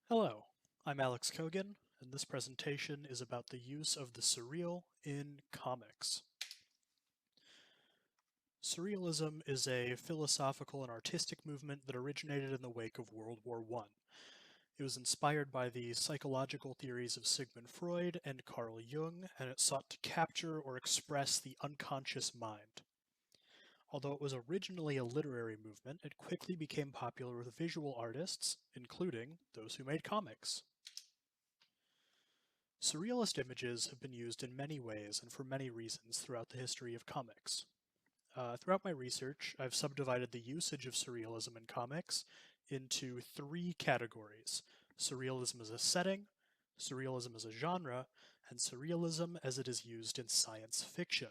Hello, I'm Alex Kogan, and this presentation is about the use of the surreal in comics. Surrealism is a philosophical and artistic movement that originated in the wake of World War I. It was inspired by the psychological theories of Sigmund Freud and Carl Jung, and it sought to capture or express the unconscious mind. Although it was originally a literary movement, it quickly became popular with visual artists, including those who made comics. Surrealist images have been used in many ways and for many reasons throughout the history of comics. Throughout my research, I've subdivided the usage of surrealism in comics into three categories: surrealism as a setting, surrealism as a genre, and surrealism as it is used in science fiction.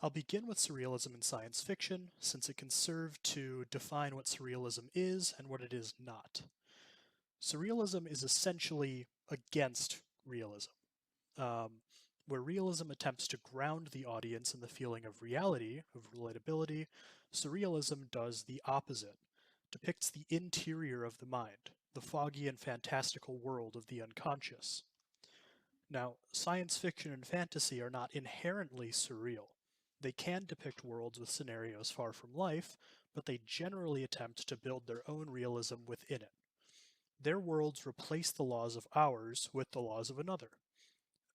I'll begin with surrealism in science fiction, since it can serve to define what surrealism is and what it is not. Surrealism is essentially against realism, where realism attempts to ground the audience in the feeling of reality, of relatability. Surrealism does the opposite, depicts the interior of the mind, the foggy and fantastical world of the unconscious. Now, science fiction and fantasy are not inherently surreal. They can depict worlds with scenarios far from life, but they generally attempt to build their own realism within it. Their worlds replace the laws of ours with the laws of another.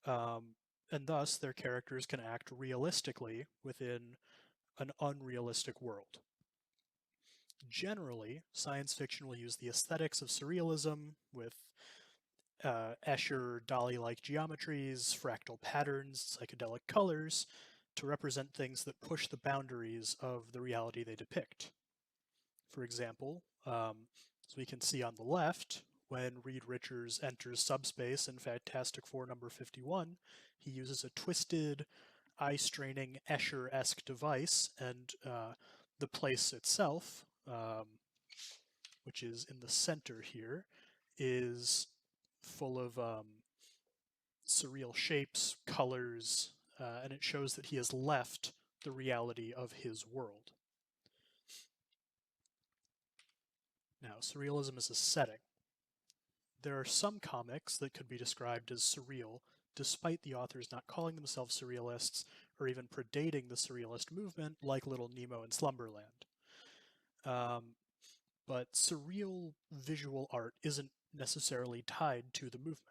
And thus, their characters can act realistically within an unrealistic world. Generally, science fiction will use the aesthetics of surrealism with Escher, Dali-like geometries, fractal patterns, psychedelic colors, to represent things that push the boundaries of the reality they depict. For example, as we can see on the left, when Reed Richards enters subspace in Fantastic Four number 51, he uses a twisted, eye-straining Escher-esque device, and the place itself, which is in the center here, is full of surreal shapes, colors, and it shows that he has left the reality of his world. Now, surrealism is a setting. There are some comics that could be described as surreal, despite the authors not calling themselves surrealists or even predating the surrealist movement, like Little Nemo and Slumberland. But surreal visual art isn't necessarily tied to the movement.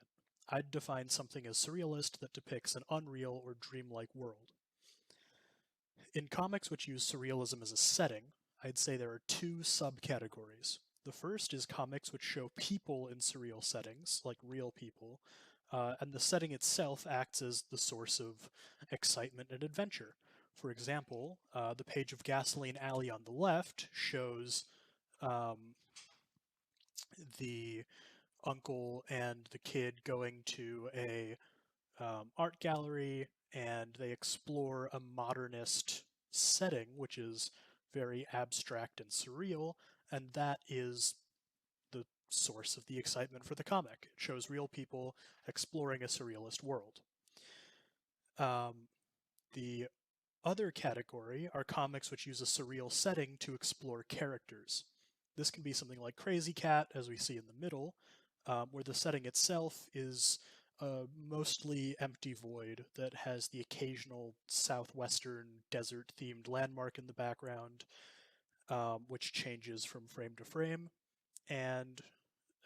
I'd define something as surrealist that depicts an unreal or dreamlike world. In comics which use surrealism as a setting, I'd say there are two subcategories. The first is comics which show people in surreal settings, like real people, and the setting itself acts as the source of excitement and adventure. For example, the page of Gasoline Alley on the left shows um, the uncle and the kid going to a art gallery, and they explore a modernist setting, which is very abstract and surreal, and that is the source of the excitement for the comic. It shows real people exploring a surrealist world. The other category are comics which use a surreal setting to explore characters. This can be something like Crazy Cat, as we see in the middle, where the setting itself is a mostly empty void that has the occasional southwestern desert-themed landmark in the background, which changes from frame to frame, and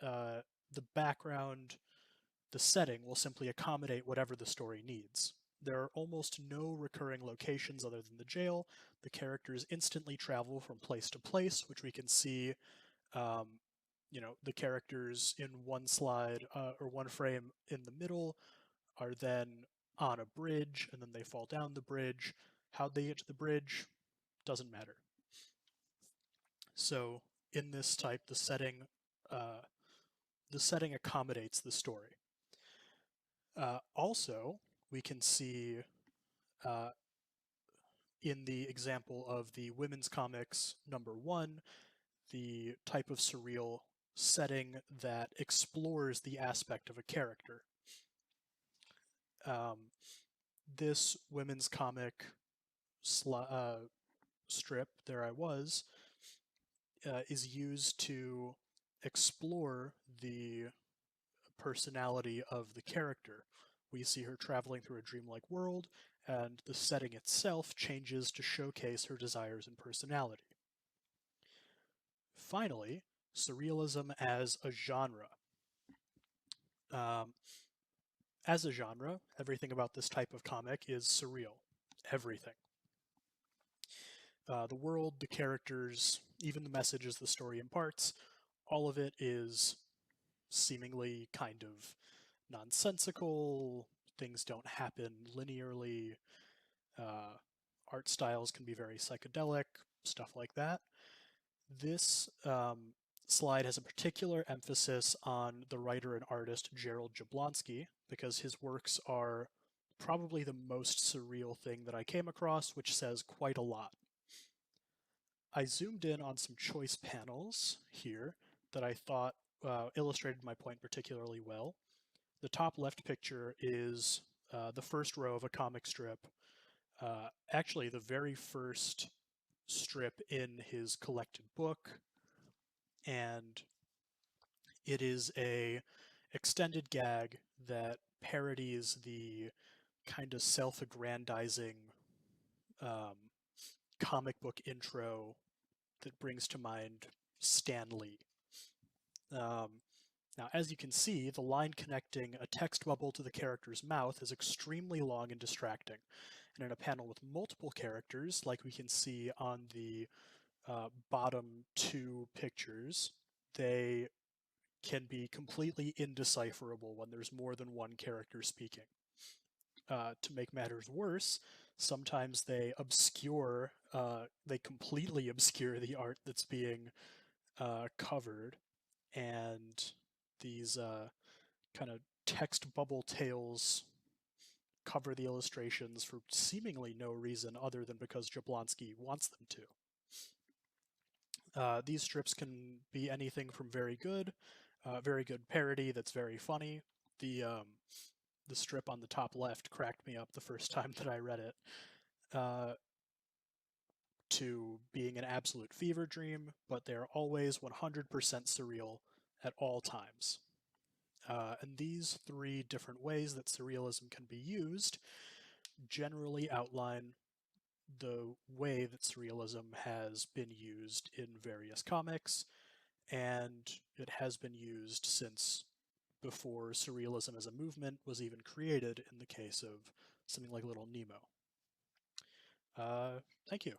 the background, the setting, will simply accommodate whatever the story needs. There are almost no recurring locations other than the jail. The characters instantly travel from place to place, which we can see, the characters in one slide or one frame in the middle are then on a bridge, and then they fall down the bridge. How they get to the bridge doesn't matter. So in this type, uh, the setting accommodates the story. Also, we can see uh, in the example of the women's comics number one, the type of surreal setting that explores the aspect of a character. This women's comic strip, There I Was, is used to explore the personality of the character. We see her traveling through a dreamlike world, and the setting itself changes to showcase her desires and personality. Finally, surrealism as a genre. Um, as a genre, everything about this type of comic is surreal. Everything. The world, the characters, even the messages the story imparts, all of it is seemingly kind of nonsensical. Things don't happen linearly. Uh, Art styles can be very psychedelic, stuff like that. This slide has a particular emphasis on the writer and artist Gerald Jablonski because his works are probably the most surreal thing that I came across, which says quite a lot. I zoomed in on some choice panels here that I thought illustrated my point particularly well. The top left picture is the first row of a comic strip. Actually, the very first strip in his collected book, and it is a extended gag that parodies the kind of self-aggrandizing um, comic book intro that brings to mind Stan Lee. Now, as you can see, the line connecting a text bubble to the character's mouth is extremely long and distracting. And in a panel with multiple characters, like we can see on the bottom two pictures, they can be completely indecipherable when there's more than one character speaking. To make matters worse, sometimes they completely obscure the art that's being covered, and these kind of text bubble tails cover the illustrations for seemingly no reason other than because Jablonski wants them to. These strips can be anything from very good parody that's very funny. The strip on the top left cracked me up the first time that I read it, to being an absolute fever dream, but they're always 100% surreal at all times. And these three different ways that surrealism can be used generally outline the way that surrealism has been used in various comics, and it has been used since before surrealism as a movement was even created in the case of something like Little Nemo. Thank you.